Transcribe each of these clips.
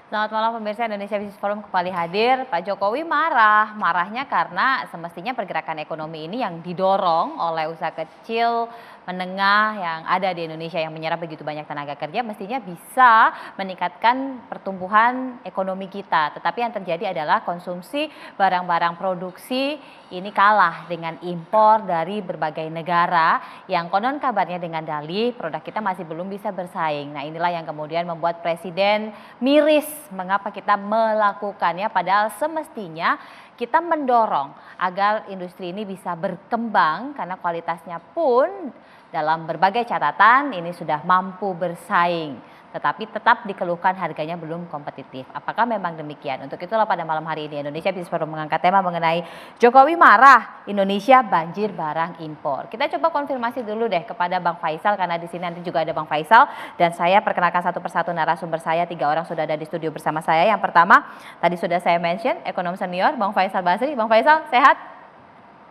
Selamat malam pemirsa Indonesia Business Forum kembali hadir. Pak Jokowi marahnya karena semestinya pergerakan ekonomi ini yang didorong oleh usaha kecil menengah yang ada di Indonesia yang menyerap begitu banyak tenaga kerja mestinya bisa meningkatkan pertumbuhan ekonomi kita. Tetapi yang terjadi adalah konsumsi barang-barang produksi ini kalah dengan impor dari berbagai negara yang konon kabarnya dengan dalih produk kita masih belum bisa bersaing. Nah inilah yang kemudian membuat Presiden miris mengapa kita melakukannya padahal semestinya kita mendorong agar industri ini bisa berkembang karena kualitasnya pun dalam berbagai catatan ini sudah mampu bersaing. Tetapi tetap dikeluhkan harganya belum kompetitif. Apakah memang demikian? Untuk itulah pada malam hari ini Indonesia Business Forum mengangkat tema mengenai Jokowi marah, Indonesia banjir barang impor. Kita coba konfirmasi dulu deh kepada Bang Faisal karena di sini nanti juga ada Bang Faisal dan saya perkenalkan satu persatu narasumber saya. 3 orang sudah ada di studio bersama saya. Yang pertama tadi sudah saya mention ekonom senior Bang Faisal Basri. Bang Faisal sehat?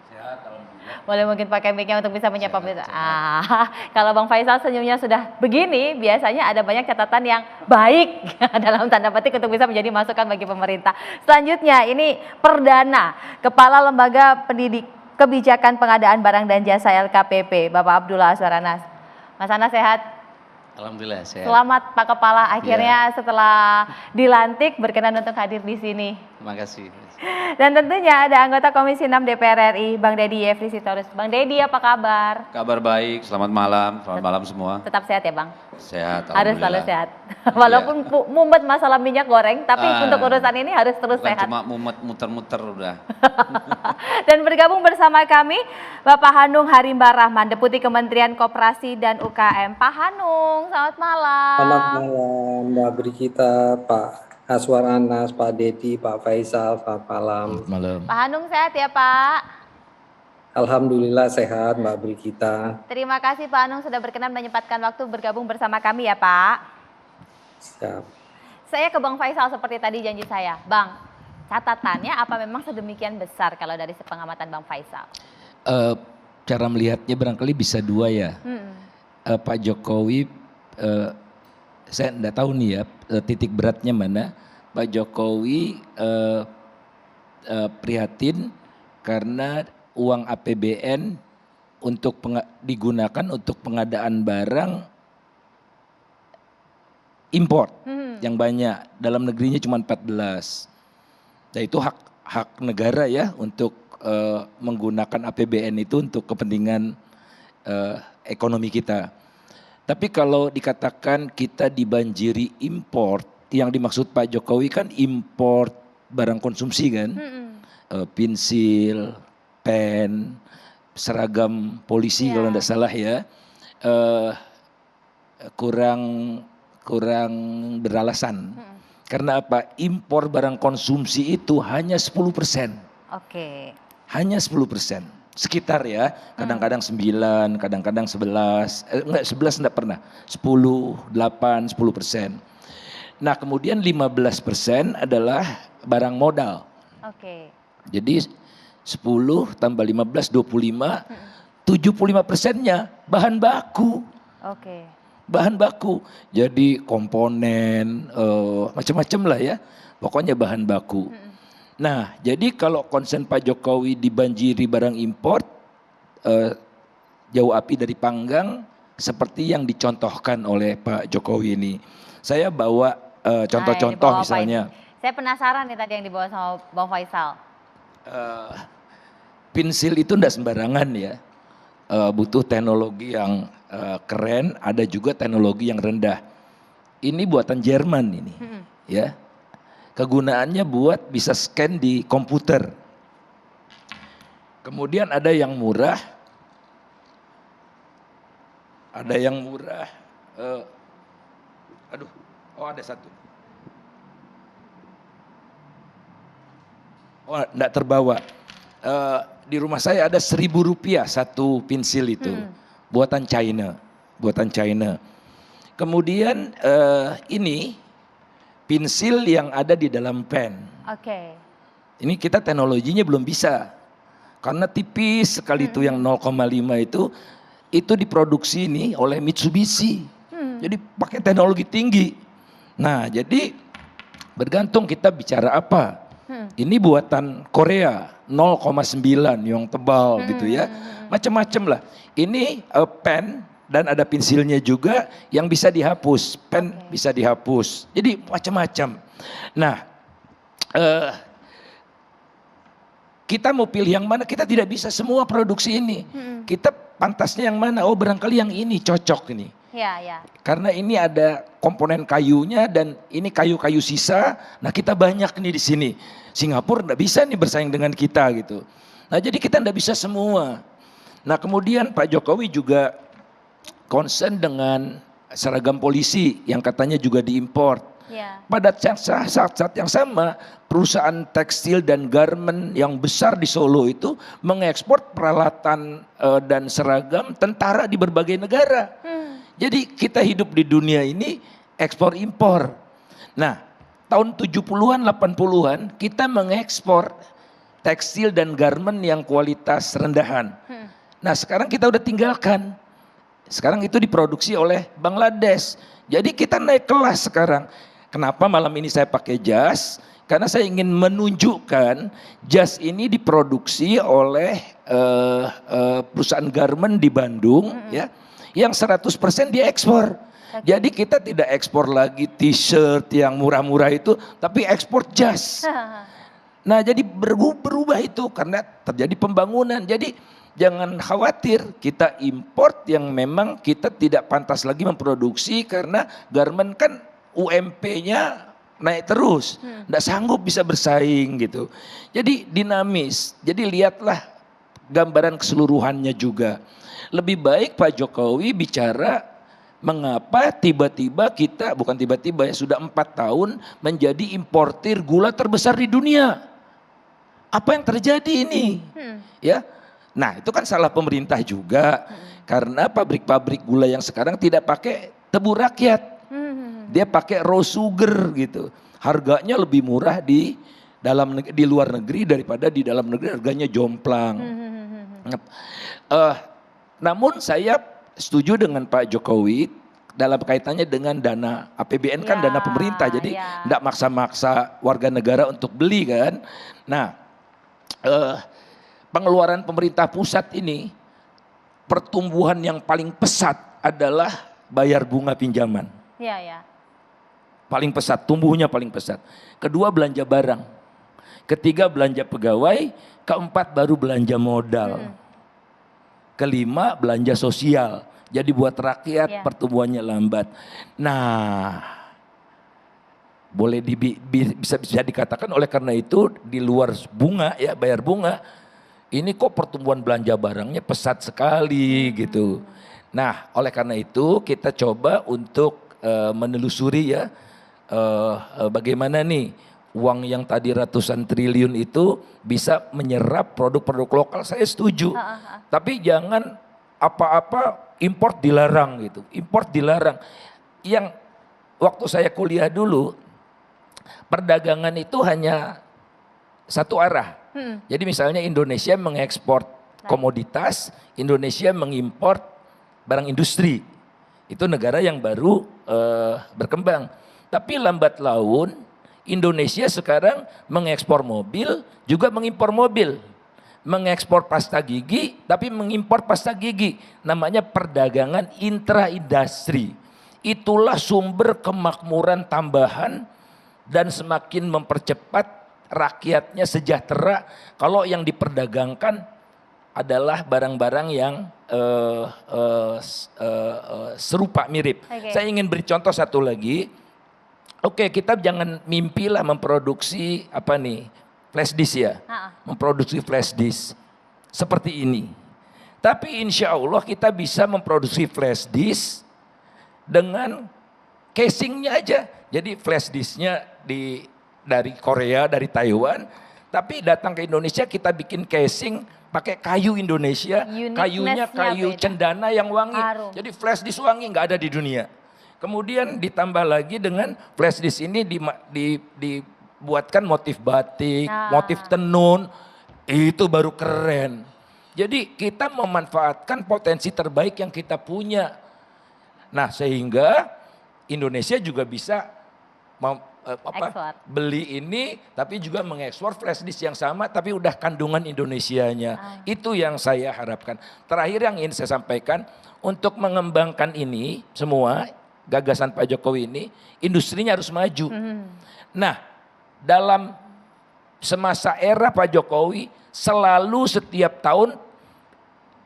Sehat, alhamdulillah. Boleh mungkin pakai mic-nya untuk bisa menyapa pemirsa. Kalau Bang Faisal senyumnya sudah begini, biasanya ada banyak catatan yang baik dalam tanda petik untuk bisa menjadi masukan bagi pemerintah. Selanjutnya ini perdana Kepala Lembaga Pendidik Kebijakan Pengadaan Barang dan Jasa LKPP, Bapak Abdullah Azwar Anas. Mas Anas sehat? Alhamdulillah sehat. Selamat Pak Kepala, akhirnya setelah dilantik berkenan untuk hadir di sini. Terima kasih. Dan tentunya ada anggota Komisi 6 DPR RI, Bang Deddy Yefri Sitorus. Bang Deddy apa kabar? Kabar baik, selamat malam semua. Tetap sehat ya Bang? Sehat, Harus selalu alhamdulillah. sehat. Walaupun mumet masalah minyak goreng, tapi untuk urusan ini harus terus Bukan sehat. cuma mumet muter-muter udah. Dan bergabung bersama kami Bapak Hanung Harimba Rahman, Deputi Kementerian Koperasi dan UKM. Pak Hanung, selamat malam. Selamat malam Mbak Brigita, Pak Azwar Anas, Pak Deddy, Pak Faisal, selamat malam. Malam. Pak Hanung sehat ya Pak? Alhamdulillah sehat Mbak Brigita. Terima kasih Pak Hanung sudah berkenan menyempatkan waktu bergabung bersama kami ya Pak. Siap. Saya ke Bang Faisal seperti tadi janji saya. Bang, catatannya apa memang sedemikian besar kalau dari pengamatan Bang Faisal? Cara melihatnya barangkali bisa dua ya. Pak Jokowi, saya enggak tahu nih ya titik beratnya mana. Pak Jokowi prihatin karena uang APBN untuk digunakan untuk pengadaan barang impor yang banyak, dalam negerinya cuma 14. Nah itu hak negara ya untuk menggunakan APBN itu untuk kepentingan ekonomi kita. Tapi kalau dikatakan kita dibanjiri impor, yang dimaksud Pak Jokowi kan impor barang konsumsi kan, pensil, pen, seragam polisi kalau tidak salah ya, kurang beralasan. Karena apa? Impor barang konsumsi itu hanya 10%. Oke. Hanya 10%. Sekitar ya, kadang-kadang 9, kadang-kadang 11, enggak 11 enggak pernah. 10, 8, 10%. Nah kemudian 15% adalah barang modal. Oke. Jadi 10 tambah 15, 25, 75%-nya bahan baku. Oke. Bahan baku, jadi komponen, macam-macam lah ya, pokoknya bahan baku. Nah jadi kalau konsen Pak Jokowi dibanjiri barang impor, jauh api dari panggang, seperti yang dicontohkan oleh Pak Jokowi ini. Saya bawa contoh-contoh misalnya. Saya penasaran nih tadi yang dibawa sama Bang Faisal. Pensil itu enggak sembarangan ya, butuh teknologi yang keren, ada juga teknologi yang rendah. Ini buatan Jerman ini, ya. Kegunaannya buat bisa scan di komputer. Kemudian ada yang murah, ada yang murah. Ada satu. Oh, enggak terbawa. Di rumah saya ada Rp1.000 satu pensil itu, buatan China. Kemudian ini pensil yang ada di dalam pen. Oke. Ini kita teknologinya belum bisa, karena tipis sekali itu yang 0,5 itu diproduksi ini oleh Mitsubishi. Jadi pakai teknologi tinggi. Nah jadi Bergantung kita bicara apa. Ini buatan Korea 0,9 yang tebal gitu ya. Macam-macam lah. Ini pen dan ada pensilnya juga yang bisa dihapus. Pen bisa dihapus. Jadi macam-macam. Nah, kita mau pilih yang mana? Kita tidak bisa semua produksi ini. Kita pantasnya yang mana? Oh, barangkali yang ini cocok ini. Ya, ya. Karena ini ada komponen kayunya dan ini kayu-kayu sisa. Nah, kita banyak nih di sini. Singapura enggak bisa nih bersaing dengan kita gitu. Nah, jadi kita enggak bisa semua. Nah, kemudian Pak Jokowi juga concern dengan seragam polisi yang katanya juga diimpor. Ya. Pada saat yang sama, perusahaan tekstil dan garment yang besar di Solo itu mengekspor peralatan dan seragam tentara di berbagai negara. Jadi kita hidup di dunia ini ekspor impor. Nah, tahun 70-an 80-an kita mengekspor tekstil dan garment yang kualitas rendahan. Nah, sekarang kita udah tinggalkan. Sekarang itu diproduksi oleh Bangladesh. Jadi kita naik kelas sekarang. Kenapa malam ini saya pakai jas? Karena saya ingin menunjukkan jas ini diproduksi oleh perusahaan garment di Bandung ya, yang 100% diekspor. Jadi kita tidak ekspor lagi t-shirt yang murah-murah itu, tapi ekspor jas. Nah, jadi berubah itu karena terjadi pembangunan. Jadi jangan khawatir, kita import yang memang kita tidak pantas lagi memproduksi karena garment kan UMP-nya naik terus, nggak sanggup bisa bersaing gitu. Jadi dinamis, jadi lihatlah gambaran keseluruhannya juga. Lebih baik Pak Jokowi bicara mengapa tiba-tiba kita, bukan tiba-tiba ya, sudah 4 tahun menjadi importir gula terbesar di dunia. Apa yang terjadi ini? Ya, nah itu kan salah pemerintah juga, karena pabrik-pabrik gula yang sekarang tidak pakai tebu rakyat. Dia pakai raw sugar gitu. Harganya lebih murah di luar negeri daripada di dalam negeri, harganya jomplang. Namun saya setuju dengan Pak Jokowi dalam kaitannya dengan dana APBN kan dana pemerintah, jadi enggak maksa-maksa warga negara untuk beli kan. Nah, pengeluaran pemerintah pusat ini pertumbuhan yang paling pesat adalah bayar bunga pinjaman. Iya, ya. Paling pesat, tumbuhnya paling pesat. Kedua belanja barang. Ketiga belanja pegawai. Keempat baru belanja modal. Kelima belanja sosial. Jadi buat rakyat pertumbuhannya lambat. Nah, boleh bisa dikatakan oleh karena itu di luar bunga ya, bayar bunga, ini kok pertumbuhan belanja barangnya pesat sekali gitu. Nah, oleh karena itu kita coba untuk menelusuri ya, bagaimana nih uang yang tadi ratusan triliun itu bisa menyerap produk-produk lokal. Saya setuju, tapi jangan apa-apa import dilarang gitu. Import dilarang. Yang waktu saya kuliah dulu, perdagangan itu hanya satu arah. Jadi misalnya Indonesia mengekspor komoditas, Indonesia mengimpor barang industri. Itu negara yang baru berkembang. Tapi lambat laun Indonesia sekarang mengekspor mobil, juga mengimpor mobil. Mengekspor pasta gigi, tapi mengimpor pasta gigi. Namanya perdagangan intra-industri. Itulah sumber kemakmuran tambahan dan semakin mempercepat rakyatnya sejahtera kalau yang diperdagangkan adalah barang-barang yang serupa, mirip. Saya ingin beri contoh satu lagi. Oke, kita jangan mimpilah memproduksi apa nih, flash disk ya, memproduksi flash disk seperti ini. Tapi insya Allah kita bisa memproduksi flash disk dengan casingnya aja. Jadi flash disknya dari Korea, dari Taiwan, tapi datang ke Indonesia kita bikin casing pakai kayu Indonesia, kayunya kayu cendana yang wangi. Jadi flash disk wangi nggak ada di dunia. Kemudian ditambah lagi dengan flash disk ini dibuatkan motif batik, motif tenun, itu baru keren. Jadi kita memanfaatkan potensi terbaik yang kita punya. Nah, sehingga Indonesia juga bisa Ekspor. beli ini tapi juga mengekspor flash disk yang sama tapi udah kandungan Indonesianya. Itu yang saya harapkan. Terakhir yang ingin saya sampaikan, untuk mengembangkan ini semua gagasan Pak Jokowi ini, industrinya harus maju. Nah, dalam semasa era Pak Jokowi selalu setiap tahun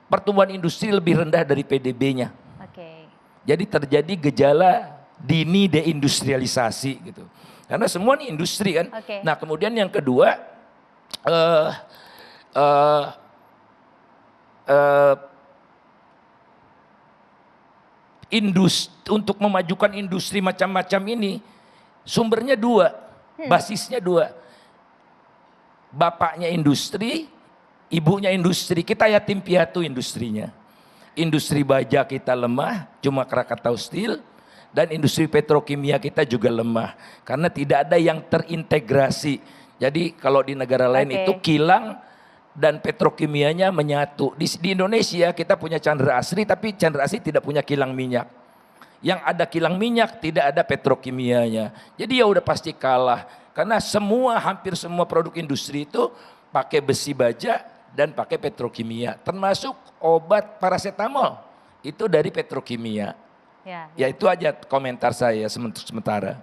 pertumbuhan industri lebih rendah dari PDB-nya. Oke. Jadi terjadi gejala dini deindustrialisasi gitu. Karena semua ini industri kan. Oke. Nah kemudian yang kedua, untuk memajukan industri macam-macam ini, sumbernya dua, basisnya dua. Bapaknya industri, ibunya industri, kita yatim piatu industrinya. Industri baja kita lemah, cuma Krakatau Steel. Dan industri petrokimia kita juga lemah karena tidak ada yang terintegrasi. Jadi kalau di negara lain itu kilang dan petrokimianya menyatu. Di Indonesia kita punya Chandra Asri tapi Chandra Asri tidak punya kilang minyak. Yang ada kilang minyak tidak ada petrokimianya. Jadi ya udah pasti kalah karena hampir semua produk industri itu pakai besi baja dan pakai petrokimia. Termasuk obat paracetamol itu dari petrokimia. Ya itu aja komentar saya sementara.